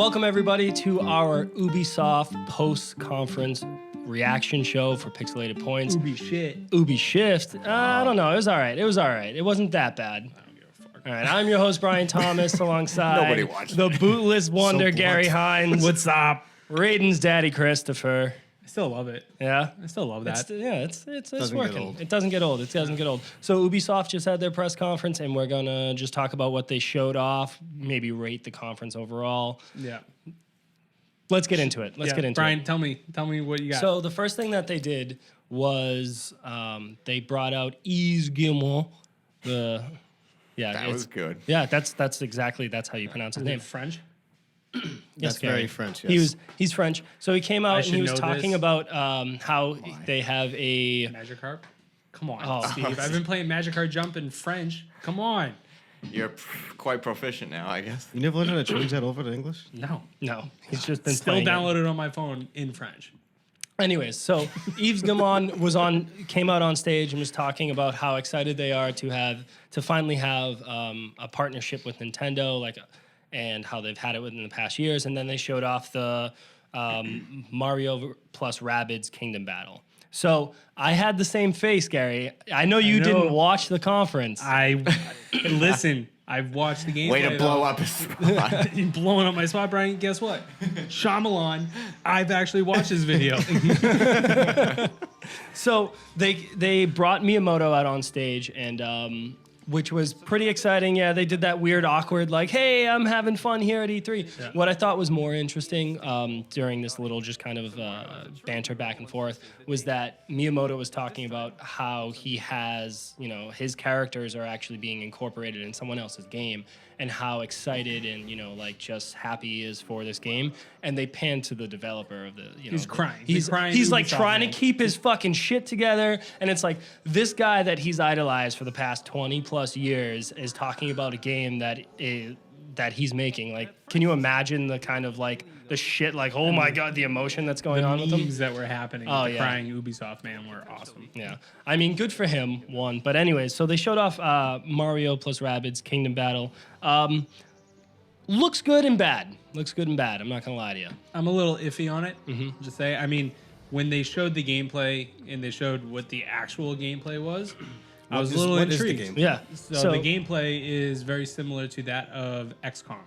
Welcome everybody to our Ubisoft post-conference reaction show for Pixelated Points. Ubi Shift. I don't know. It was all right. It wasn't that bad. All right, I'm your host, Brian Thomas, alongside Nobody watched the bootless wonder, So Gary Hines. What's up? Raiden's daddy, Christopher. I still love it. Yeah? I still love that. It's Doesn't working. get old. It doesn't get old. It doesn't get old. So Ubisoft just had their press conference, and we're going to just talk about what they showed off, maybe rate the conference overall. Yeah. Let's get into it. Let's get into Brian, it. tell me what you got. So the first thing that they did was they brought out Yves Guillemot. That was good. Yeah, that's how you pronounce his Is it name. French? Yes, That's Gary. very French, yes. He's French. So he came out and should he was know talking this. about how they have a Magikarp? Come on, Oh. Steve. I've been playing Magikarp Jump in French. Come on. You're quite proficient now, I guess. You never learned how to change that over to English? No. no. He's just been Still playing it. downloaded on my phone in French. Anyways, so Yves Guillemot came out on stage and was talking about how excited they are to finally have a partnership with Nintendo, and how they've had it within the past years. And then they showed off the Mario plus Rabbids Kingdom Battle. So I had the same face, Gary. I know you didn't watch the conference. Listen, I've watched the game. Way to blow up his spot. Blowing up my spot, Brian. Guess what? Shyamalan. I've actually watched this video. So they brought Miyamoto out on stage, and which was pretty exciting. Yeah, they did that weird, awkward, like, "Hey, I'm having fun here at E3." Yeah. What I thought was more interesting during this little just kind of banter back and forth was that Miyamoto was talking about how he has, his characters are actually being incorporated in someone else's game, and how excited and just happy he is for this game. And they panned to the developer of the, He's crying. He's crying. He's like Ubisoft trying man. to keep his fucking shit together, and it's like this guy that he's idolized for the past 20 plus years is talking about a game that he's making. Like, can you imagine the kind of the shit, oh my god, the emotion that's going on with him? Memes that were happening. Oh, The yeah. crying Ubisoft man were awesome. Yeah, I mean, good for him. One, but anyways, so they showed off Mario plus Rabbids Kingdom Battle. Looks good and bad. I'm not gonna lie to you. I'm a little iffy on it. Just say, I mean, when they showed the gameplay and they showed what the actual gameplay was, I was a little what is the intrigued. game? Yeah. So the gameplay is very similar to that of XCOM.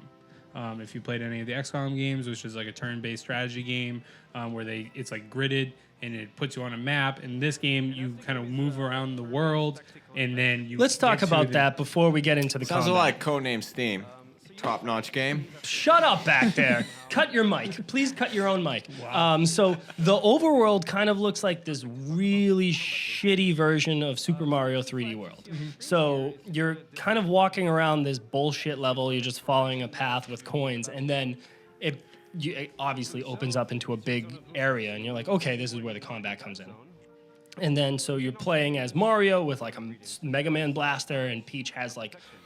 If you played any of the XCOM games, which is like a turn-based strategy game where it's like gridded and it puts you on a map. In this game, you kind of move around the world, and then you. Let's talk get to about the- that before we get into the Sounds combat. like Codename Steam. Top-notch game. Shut up back there. Cut your mic. Please cut your own mic. Wow. So the overworld kind of looks like this really shitty version of Super Mario 3D World. So you're kind of walking around this bullshit level. You're just following a path with coins, and then it obviously opens up into a big area, and you're like, okay, this is where the combat comes in. And then so you're playing as Mario with a Mega Man blaster, and Peach has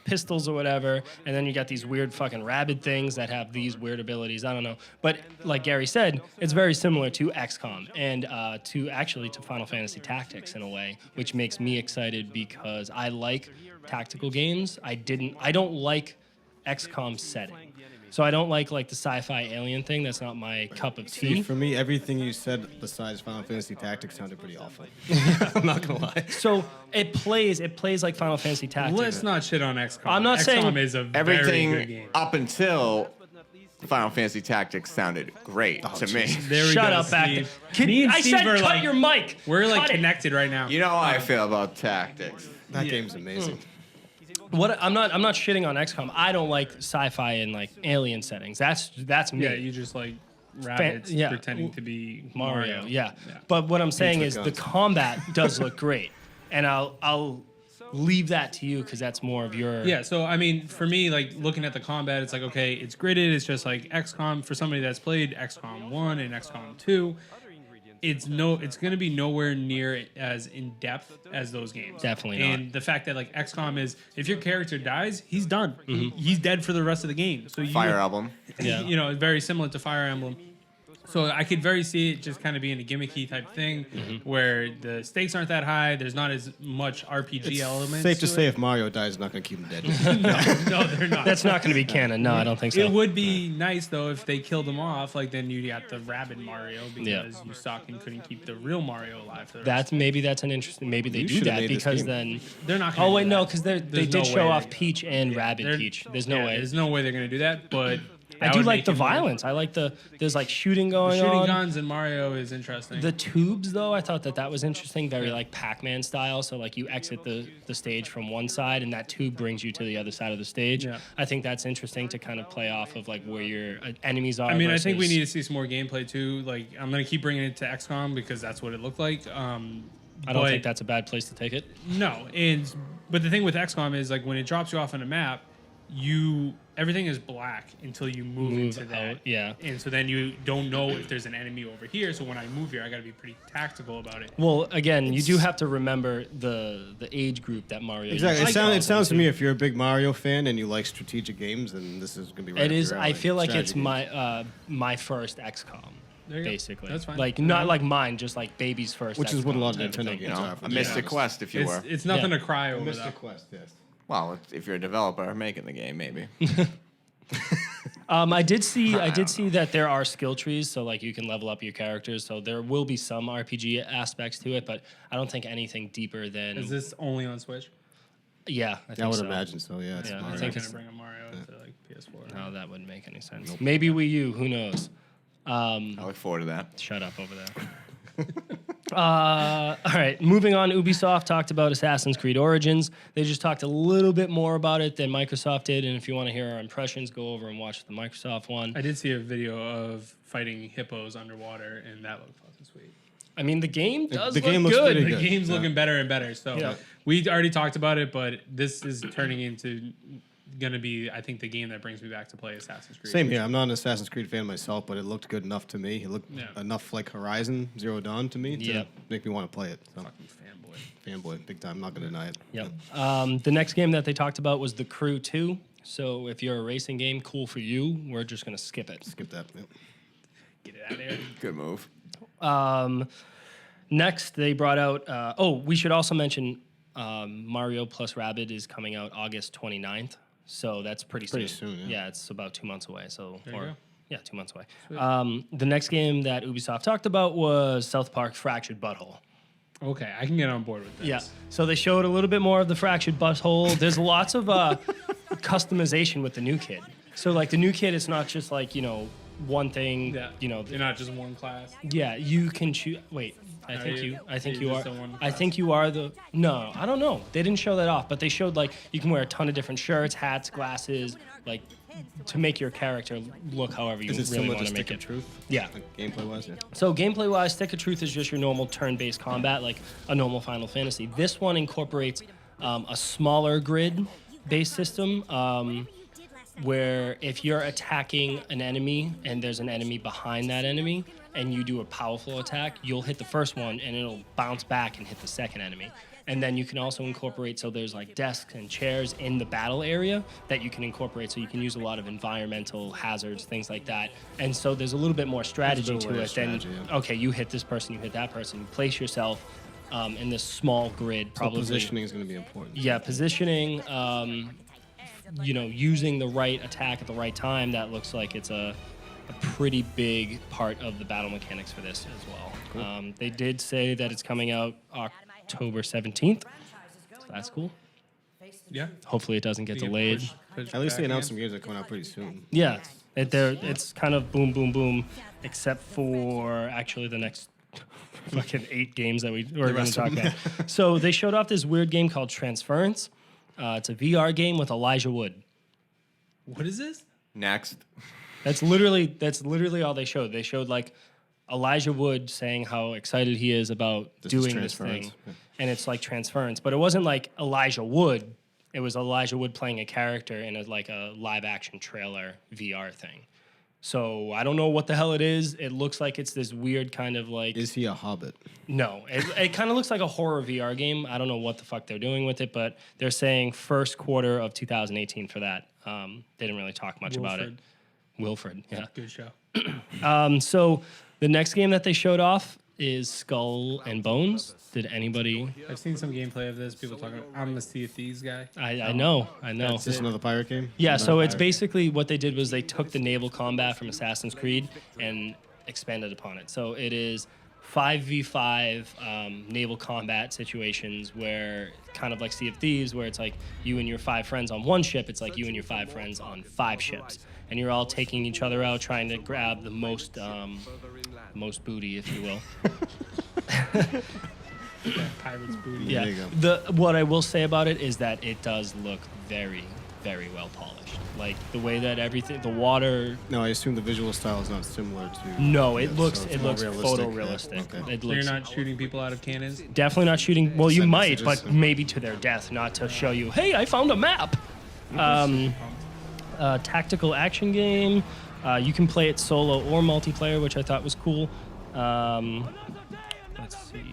pistols or whatever, and then you got these weird fucking rabbit things that have these weird abilities. I don't know, but like Gary said, it's very similar to XCOM and to Final Fantasy Tactics in a way, which makes me excited because I like tactical games. I don't like XCOM setting. So I don't like the sci-fi alien thing. That's not my cup of tea. See, for me, everything you said besides Final Fantasy Tactics sounded pretty awful. I'm not gonna lie. So it plays like Final Fantasy Tactics. Let's not shit on XCOM. I'm not XCOM saying is a very good Everything game. up until Final Fantasy Tactics sounded great to me. There we Shut go, up back Steve. there. Me and I Steve said are cut your mic. We're Cut it. connected right now. You know how I feel about Tactics. That game's amazing. What I'm not shitting on XCOM. I don't like sci-fi and alien settings. That's me. Yeah, you just like rabbits yeah. pretending to be Mario. Yeah. But what I'm saying is with the guns. combat does look great, and I'll leave that to you because that's more of your. Yeah, so I mean, for me, looking at the combat, it's okay, it's gridded. It's just like XCOM. For somebody that's played XCOM 1 and XCOM 2, it's going to be nowhere near as in depth as those games. Definitely not. And the fact that XCOM is, if your character dies, he's done. He's dead for the rest of the game. So Fire Emblem. Yeah. Very similar to Fire Emblem. So I could very see it just kind of being a gimmicky type thing where the stakes aren't that high. There's not as much RPG elements. Safe to to say it. if Mario dies, it's not going to keep him dead. No, they're not. That's not going to be canon. No, I don't think so. It would be nice though if they killed him off. Like then you got the rabid Mario because you suck and couldn't keep the real Mario alive. For the rest. That's an interesting. Maybe they You do should've that made this because game. then. They're not. Oh Gonna wait, do no, that. because they There's did no show way off they're- Peach and Rabbid They're- Peach. There's no way. There's no way they're gonna do that. But I that do would like make the it more- violence. I like there's like shooting The going shooting on. guns in Mario is interesting. The tubes, though, I thought that was interesting, very like Pac-Man style. So like you exit the stage from one side, and that tube brings you to the other side of the stage. Yeah. I think that's interesting to kind of play off of like where your enemies are. I mean, I think we versus- need to see some more gameplay too. Like, I'm gonna keep bringing it to XCOM because that's what it looked like. I don't think that's a bad place to take it. No, but the thing with XCOM is like when it drops you off on a map, everything is black until you move into that. out, yeah. And so then you don't know if there's an enemy over here. So when I move here, I got to be pretty tactical about it. Well, again, you do have to remember the age group that Mario. Exactly. usually It falls sounds to into. me if you're a big Mario fan and you like strategic games, then this is going to be right It up is. your I alley. feel like it's Strategy my first XCOM. There you go. Basically, That's fine. Like not like mine, just like baby's first. Which is what a XCOM lot of type Nintendo thing. You games know, are. a Mystic Quest, if you were. It's nothing Yeah. to cry over. Mystic Though. Quest, yes. Well, if you're a developer making the game, maybe. I did see that there are skill trees, so like you can level up your characters. So there will be some RPG aspects to it, but I don't think anything deeper than. Is this only on Switch? Yeah, I think I would so. imagine so, yeah. It's Yeah, I Mario. I think think it's- gonna bring a Mario to like PS4. No, that wouldn't make any sense. Maybe Wii U. Who knows? I look forward to that. Shut up over there. All right, moving on. Ubisoft talked about Assassin's Creed Origins. They just talked a little bit more about it than Microsoft did. And if you want to hear our impressions, go over and watch the Microsoft one. I did see a video of fighting hippos underwater, and that looked fucking sweet. I mean, the game does the look game looks good. pretty The good. game's looking better and better. So Yeah. we already talked about it, but this is turning into going to be, I think, the game that brings me back to play Assassin's Creed. Same here. I'm not an Assassin's Creed fan myself, but it looked good enough to me. It looked Yeah. enough like Horizon Zero Dawn to me to Yep. make me want to play it. So, Fucking fanboy. fanboy, big time. I'm not going to deny it. Yep. The next game that they talked about was The Crew 2. So if you're a racing game, cool for you. We're just going to skip it. Skip that. Yep. Get it out of there. Good move. Next, they brought out. We should also mention Mario plus Rabbids is coming out August 29th. So that's pretty soon, yeah. It's about 2 months away. So There you go. yeah, 2 months away. The next game that Ubisoft talked about was South Park Fractured Butthole. Okay, I can get on board with this. Yeah. So they showed a little bit more of the fractured butthole. There's lots of customization with the new kid. So like the new kid, it's not just like one thing. Yeah. You're not just one class. Yeah, you can choose. Wait, I Are think you- you. I think are you you are. just the one I think you are the. No, I don't know. They didn't show that off, but they showed like you can wear a ton of different shirts, hats, glasses, like to make your character look however you Is it really similar want to to make Stick of it. Truth? Yeah. Like gameplay-wise, yeah. So gameplay-wise, Stick of Truth is just your normal turn-based combat, like a normal Final Fantasy. This one incorporates a smaller grid-based system, where if you're attacking an enemy and there's an enemy behind that enemy, and you do a powerful attack, you'll hit the first one and it'll bounce back and hit the second enemy. And then you can also incorporate, so there's like desks and chairs in the battle area that you can incorporate, so you can use a lot of environmental hazards, things like that. And so there's a little bit more strategy There's a to bit it than, strategy, yeah. okay, you hit this person, you hit that person. You place yourself in this small grid, So probably. positioning is going to be important. Yeah, positioning, using the right attack at the right time, that looks like it's a pretty big part of the battle mechanics for this as well. They did say that it's coming out October 17th. So that's cool. Yeah. Hopefully it doesn't get You can delayed. push At least they back announced some again. music coming out pretty soon. Yeah, it's kind of boom, boom, boom, except for actually the next fucking 8 games that we're going to rest talk of them. about. So they showed off this weird game called Transference. It's a VR game with Elijah Wood. What is this? Next. That's literally all they showed. They showed like Elijah Wood saying how excited he is about This is doing this Transference. thing, Yeah. and it's like Transference, but it wasn't like Elijah Wood. It was Elijah Wood playing a character in a live action trailer VR thing. So I don't know what the hell it is. It looks like it's this weird kind of like Is he a hobbit? no. It kind of looks like a horror VR game. I don't know what the fuck they're doing with it, but they're saying first quarter of 2018 for that. They didn't really talk much about it. Wilfred. Wilfred, yeah. Good show. So the next game that they showed off is Skull and Bones. Did anybody? I've seen some gameplay of this. People talking. I'm the Sea of Thieves guy. I know. Is this another pirate game? Yeah, Another so it's pirate basically what they did was they took the naval combat from Assassin's Creed and expanded upon it. So it is 5v5 naval combat situations where kind of like Sea of Thieves, where it's like you and your 5 friends on one ship. It's like you and your 5 friends on 5 ships, and you're all taking each other out, trying to grab the most booty, if you will. Pirate's booty. Yeah. There you go. What I will say about it is that it does look very, very well polished. Like the way that everything, the water. No, I assume the visual style is not similar to. No, it Yeah, looks so it's it more looks realistic, photorealistic. yeah. Okay. It So looks you're not shooting people out of cannons? definitely not shooting. Well, you Send might, messages. but maybe to their death, not to show you. Hey, I found a map. Tactical action game. You can play it solo or multiplayer, which I thought was cool. Let's see.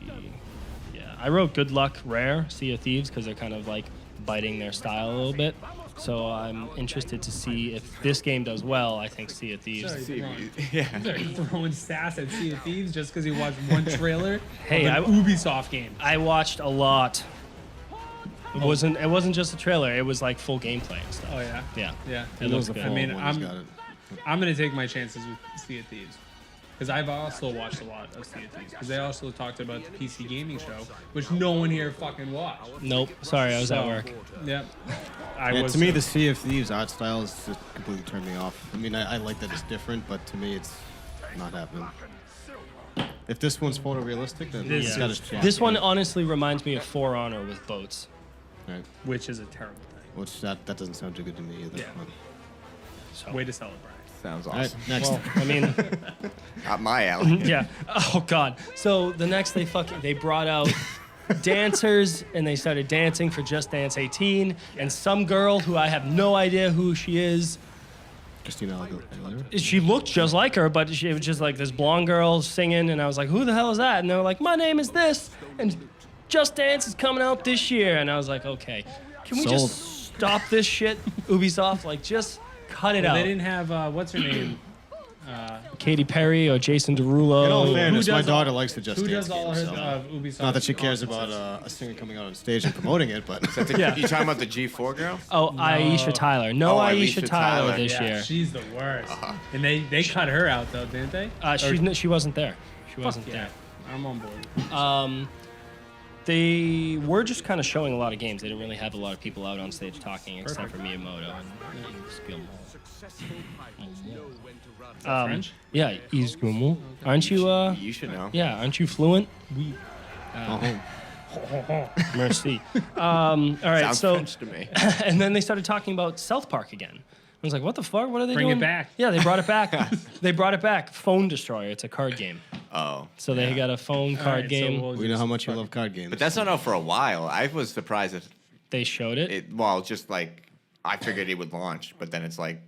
Yeah, I wrote Good Luck Rare Sea of Thieves because they're kind of like biting their style a little bit. So I'm interested to see if this game does well. I think Sea of Thieves. Sorry. Yeah. They're throwing sass at Sea of Thieves just because you watched one trailer Hey, of an Ubisoft game. I watched a lot. It wasn't just a trailer. It was like full gameplay and stuff. Oh yeah, Yeah. yeah. It looks good. I mean, One has got it. I'm gonna take my chances with Sea of Thieves because I've also watched a lot of Sea of Thieves because they also talked about the PC gaming show, which no one here fucking watched. Nope. Sorry, I was at So, work. Yep. Yeah, to me, the Sea of Thieves art style is just completely turned me off. I mean, I like that it's different, but to me, it's not happening. If this one's photorealistic, then This it's got is- its chance. This one honestly reminds me of For Honor with boats. Right. which is a terrible thing. Which that doesn't sound too good to me either. Yeah. So. Way to celebrate. Sounds All right, awesome. next. Well, I mean, Not my alley. yeah. Oh God. So the next they brought out dancers and they started dancing for Just Dance 18, and some girl who I have no idea who she is. Christina Aguilera. She looked just like her, but she was just like this blonde girl singing, and I was like, who the hell is that? And they were like, my name is this, and Just Dance is coming out this year. And I was like, okay, can we Sold. just stop this shit, Ubisoft? Like, just cut it Well, out. they didn't have what's her name? Katy Perry or Jason Derulo. In all fairness, Who my does daughter likes the Just Who Dance does all games, her so- Ubisoft? Not that she cares about a singer coming out on stage and promoting it, but Yeah. You talking about the G4 girl? Oh, Aisha Tyler. No, Oh, Aisha Aisha Tyler Tyler. this Yeah, year. she's the worst. And they cut her out though, didn't they? She wasn't there. She Fuck wasn't yeah. there. I'm on board. They were just kind of showing a lot of games. They didn't really have a lot of people out on stage talking, except for Miyamoto and Gilmore. French? Yeah, Yves Gilmore. Aren't you? You should know. Yeah, aren't you fluent? oh, Merci. All right, Sounds so French to me. and then they started talking about South Park again. I was like, what the fuck? What are they Bring it doing? back. Yeah, they brought it back. They brought it back. Phone Destroyer. It's a card game. Oh. So they got a phone card Alright, so game. we'll we know just how much you fuck- love card games. But that's not out for a while. I was surprised that They showed it. well, just like I figured it would launch, but then it's like,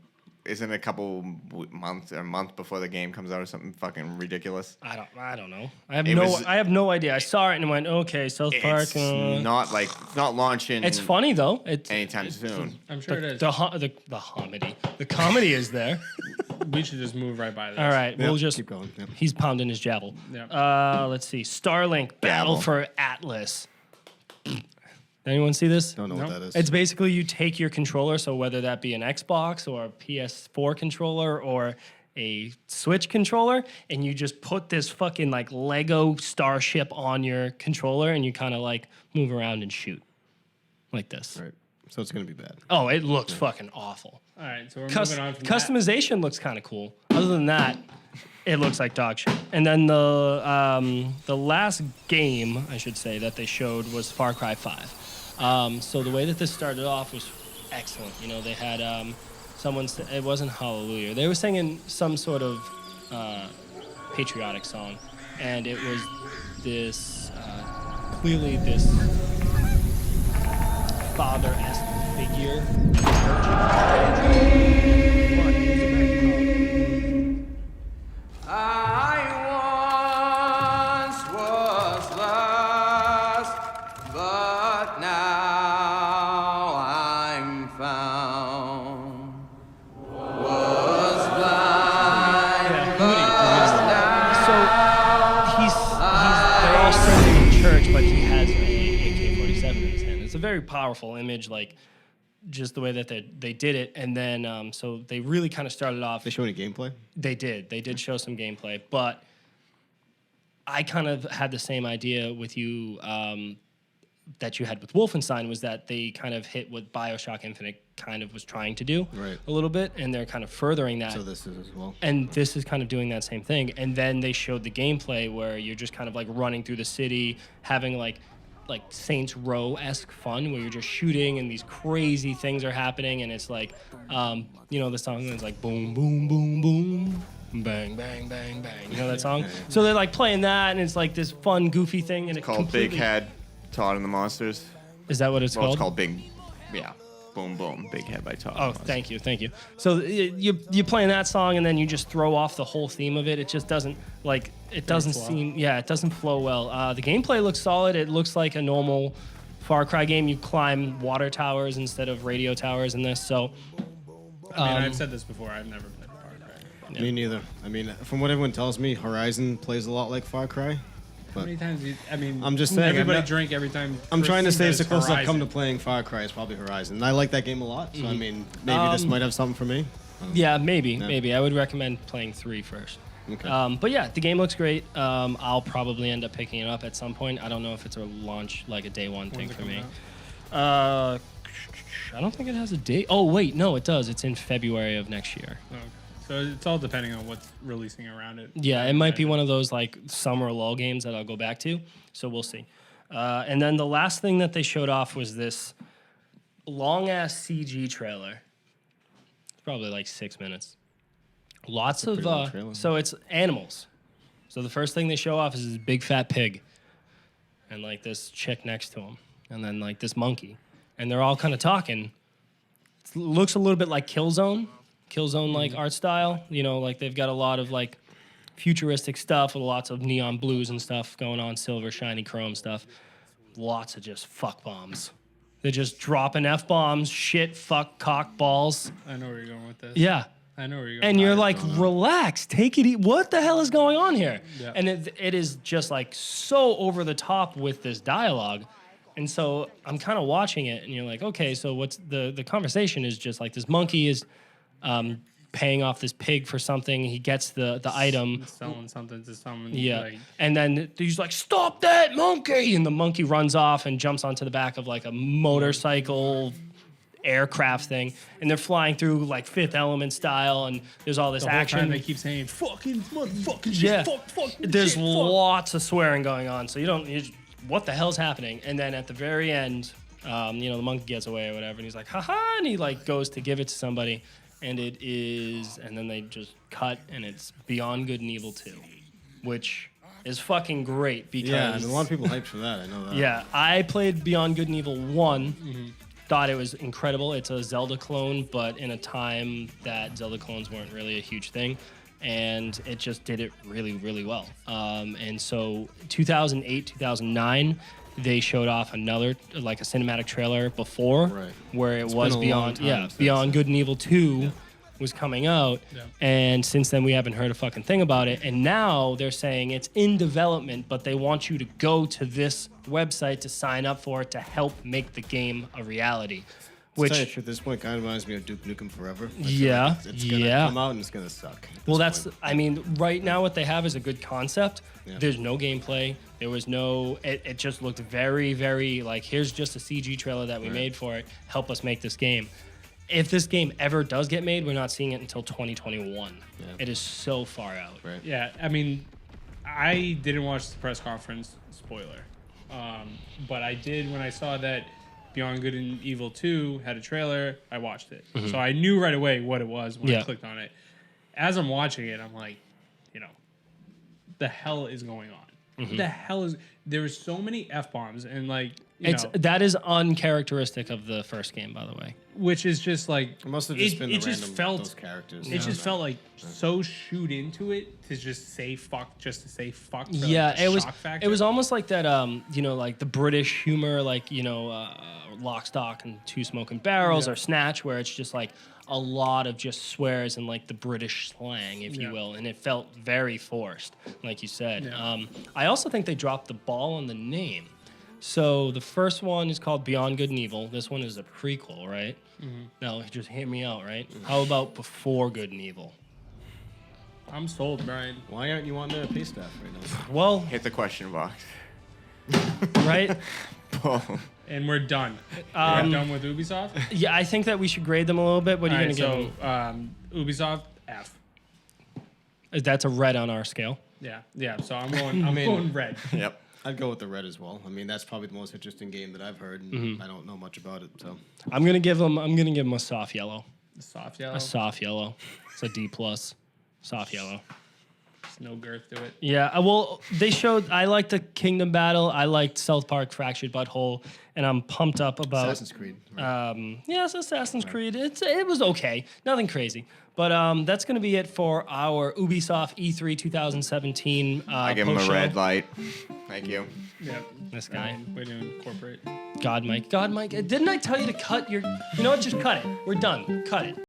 isn't it a couple months or a month before the game comes out or something fucking ridiculous? I don't know. It was- I have no idea. I saw it and went, okay, South Park. It's not launching. It's funny though. anytime soon. I'm sure it is. The comedy. The comedy is there. We should just move right by this. All right, Yep, we'll just keep going. Yep. He's pounding his javel. Yeah. Let's see. Starlink Battle Gavel. for Atlas. Anyone see this? Don't know Nope. what that is. It's basically you take your controller, so whether that be an Xbox or a PS4 controller or a Switch controller, and you just put this fucking like Lego starship on your controller, and you kind of like move around and shoot like this. Right. So it's gonna be bad. Oh, it looks fucking awful. All right, so we're moving on from that. Customization looks kind of cool. Other than that, it looks like dog shit. And then the last game, I should say, that they showed was Far Cry 5. So the way that this started off was excellent. You know, they had it wasn't Hallelujah. They were singing some sort of patriotic song, and it was this clearly this father-esque figure. I once was lost, but now I'm found. Was blind, very powerful image, like just the way that they did it. And then so they really kind of started off. They show any gameplay? They did show some gameplay, but I kind of had the same idea with you that you had with Wolfenstein, was that they kind of hit what BioShock Infinite kind of was trying to do a little bit, and they're kind of furthering that. So this is as well. And this is kind of doing that same thing. And then they showed the gameplay where you're just kind of like running through the city, having like Saints Row-esque fun, where you're just shooting and these crazy things are happening, and it's like, you know, the song is like boom, boom, boom, boom, bang, bang, bang, bang. You know that song? So they're like playing that, and it's like this fun, goofy thing, and it Called Big Head, Todd and the Monsters. Is that what it's Well, called? it's called Big, yeah, Boom Boom, Big Head by Todd. Oh, thank you. So you're playing that song, and then you just throw off the whole theme of it. It just doesn't it doesn't flow well. The gameplay looks solid. It looks like a normal Far Cry game. You climb water towers instead of radio towers in this. So I mean, I've said this before. I've never played Far Cry. Me neither. I mean, from what everyone tells me, Horizon plays a lot like Far Cry. How many times? I'm just saying. Everybody drink every time. I'm trying to say it's the says closest I've come to Horizon. playing Far Cry is probably Horizon. And I like that game a lot. So I mean, maybe this might have something for me. yeah, maybe I would recommend playing 3 first. Okay. But yeah, the game looks great. I'll probably end up picking it up at some point. I don't know if it's a launch, like a day one thing When's it for me. coming I don't think it has a date. Oh wait, no, it does. It's in February of next year. Okay. So it's all depending on what's releasing around it. Yeah, it might be one of those like summer lull games that I'll go back to. So we'll see. And then the last thing that they showed off was this long ass CG trailer. It's probably like 6 minutes. Lots of pretty long trailer. so it's animals. So the first thing they show off is this big fat pig, and like this chick next to him, and then like this monkey, and they're all kind of talking. It looks a little bit like Killzone like art style. You know, like they've got a lot of like futuristic stuff with lots of neon blues and stuff going on, silver, shiny chrome stuff. Lots of just fuck bombs. They're just dropping F bombs, shit, fuck, cock, balls. I know where you're going with this. Yeah. I know where you're going. And you're like, relax, take it easy. What the hell is going on here? Yeah. And it is just like so over the top with this dialogue. And so I'm kind of watching it, and you're like, okay, so what's the conversation is just like this monkey is paying off this pig for something. He gets the item. selling something to someone. Yeah. Like, And then he's like, stop that monkey. And the monkey runs off and jumps onto the back of like a motorcycle aircraft thing. And they're flying through like Fifth Element style. And there's all this the whole action. time they keep saying fucking motherfucking shit. Yeah. Fuck. There's shit, fuck. lots of swearing going on. So what the hell's happening? And then at the very end, the monkey gets away or whatever. And he's like, haha. And he like goes to give it to somebody. And it is, and then they just cut, and it's Beyond Good and Evil 2, which is fucking great because Yeah, and a lot of people hyped for that. I know that. yeah, I played Beyond Good and Evil 1, thought it was incredible. It's a Zelda clone, but in a time that Zelda clones weren't really a huge thing, and it just did it really, really well. And so 2008, 2009, they showed off another, like a cinematic trailer before, Right. where it It's was been a long Beyond, time since Beyond then. Good and Evil 2 was coming out, Yeah. and since then we haven't heard a fucking thing about it. And now they're saying it's in development, but they want you to go to this website to sign up for it to help make the game a reality. Which, Which at this point, kind of reminds me of Duke Nukem Forever. I feel Yeah, like it's gonna yeah. come out and it's gonna suck. at Well, this that's, point. I mean, right now what they have is a good concept. Yeah. There's no gameplay. There was no, it just looked very, very like, here's just a CG trailer that we made for it. Help us make this game. If this game ever does get made, we're not seeing it until 2021. Yeah. It is so far out. Right. Yeah, I mean, I didn't watch the press conference, spoiler. But I did when I saw that Beyond Good and Evil 2 had a trailer, I watched it. So I knew right away what it was when I Yeah. clicked on it. As I'm watching it, I'm like, the hell is going on? What the hell is... There was so many F-bombs and like, That is uncharacteristic of the first game, by the way. which is just like... It must have just been the it just random felt those characters. It just felt like so shoot into it to just say fuck, just to say fuck. For Yeah, like the it was. shock factor. It was almost like that. Like the British humor, like Lock, Stock, and Two Smoking Barrels, Yeah. or Snatch, where it's just like a lot of just swears and like the British slang, if you Yeah. will, and it felt very forced, like you said. Yeah. I also think they dropped the ball on the name. So the first one is called Beyond Good and Evil. This one is a prequel, right? Now, just hear me out, right? How about Before Good and Evil? I'm sold, Brian. Why aren't you on the pay staff right now? Well, Hit the question box. right? Boom. And we're done. We're done with Ubisoft. Yeah, I think that we should grade them a little bit. What are you All going right, to give them? Ubisoft F. That's a red on our scale. Yeah. So I'm going. I'm going red. Yep. I'd go with the red as well. I mean, that's probably the most interesting game that I've heard, and I don't know much about it. So I'm gonna give them a soft yellow. Soft yellow. A soft yellow. It's a D plus. Soft yellow. There's no girth to it. Yeah. Well, they showed. I liked the Kingdom Battle. I liked South Park Fractured Butthole, and I'm pumped up about. Assassin's Creed. Right? Yes, Assassin's Creed. It was okay. Nothing crazy. But that's going to be it for our Ubisoft E3 2017. I give him a post-show. red light. Thank you. Yep. This guy. Way to incorporate. God, Mike. Didn't I tell you to cut your? You know what? Just cut it. We're done. Cut it.